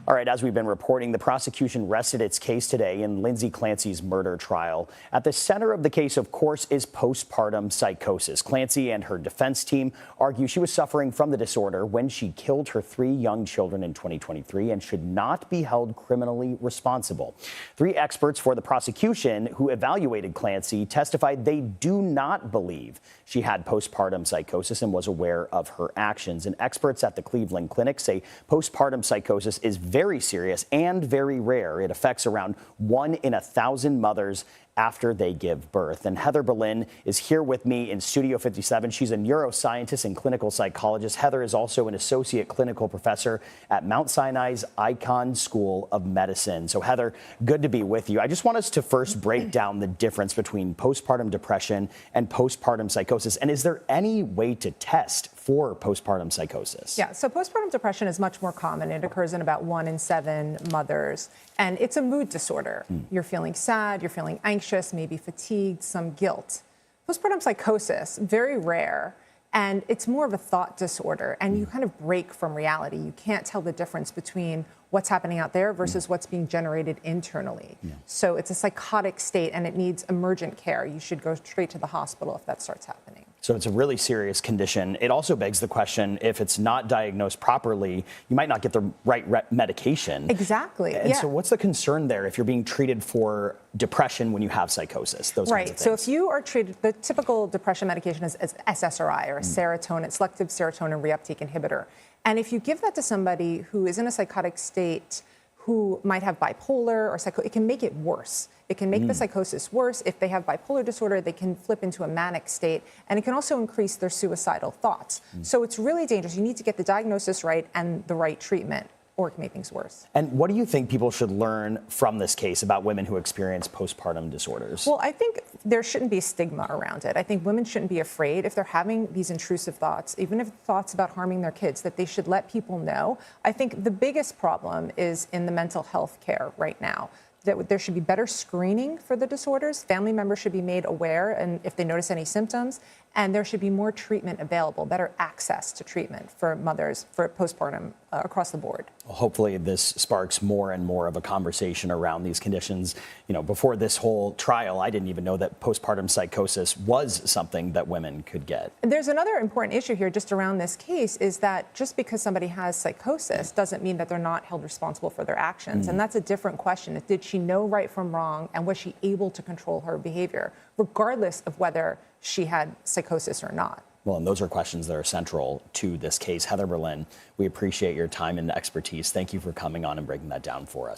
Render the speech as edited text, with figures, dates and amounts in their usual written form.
All right, as we've been reporting, the prosecution rested its case today in Lindsay Clancy's murder trial. At the center of the case, of course, is postpartum psychosis. Clancy and her defense team argue she was suffering from the disorder when she killed her 3 young children in 2023 and should not be held criminally responsible. 3 experts for the prosecution who evaluated Clancy testified they do not believe she had postpartum psychosis and was aware of her actions. And experts at the Cleveland Clinic say postpartum psychosis is very serious and very rare. It affects around 1 in 1,000 mothers after they give birth. And Heather Berlin is here with me in Studio 57. She's a neuroscientist and clinical psychologist. Heather is also an associate clinical professor at Mount Sinai's Icahn School of Medicine. So Heather, good to be with you. I just want us to first break down the difference between postpartum depression and postpartum psychosis. And is there any way to test for postpartum psychosis? Yeah, so postpartum depression is much more common. It occurs in about 1 in 7 mothers, and it's a mood disorder. You're feeling sad, you're feeling anxious, maybe fatigued, some guilt. Postpartum psychosis, very rare, and it's more of a thought disorder, and you kind of break from reality. You can't tell the difference between what's happening out there versus what's being generated internally. So it's a psychotic state, and it needs emergent care. You should go straight to the hospital if that starts happening. So it's a really serious condition. It also begs the question, if it's not diagnosed properly, you might not get the right medication. Exactly. And so what's the concern there if you're being treated for depression when you have psychosis? Those kinds of things. So if you are treated, the typical depression medication is SSRI, or a selective serotonin reuptake inhibitor. And if you give that to somebody who is in a psychotic state, who might have bipolar or it can make it worse. It can make the psychosis worse. If they have bipolar disorder, they can flip into a manic state, and it can also increase their suicidal thoughts. So it's really dangerous. You need to get the diagnosis right and the right treatment, or it can make things worse. And what do you think people should learn from this case about women who experience postpartum disorders? Well, I think there shouldn't be stigma around it. I think women shouldn't be afraid if they're having these intrusive thoughts, even if thoughts about harming their kids, that they should let people know. I think the biggest problem is in the mental health care right now. That there should be better screening for the disorders. Family members should be made aware, and if they notice any symptoms, and there should be more treatment available, better access to treatment for mothers for postpartum across the board. Well, hopefully this sparks more and more of a conversation around these conditions. You know, before this whole trial, I didn't even know that postpartum psychosis was something that women could get. There's another important issue here just around this case, is that just because somebody has psychosis doesn't mean that they're not held responsible for their actions. And that's a different question. Did she know right from wrong, and was she able to control her behavior, regardless of whether she had psychosis or not? Well, and those are questions that are central to this case. Heather Berlin, we appreciate your time and expertise. Thank you for coming on and breaking that down for us.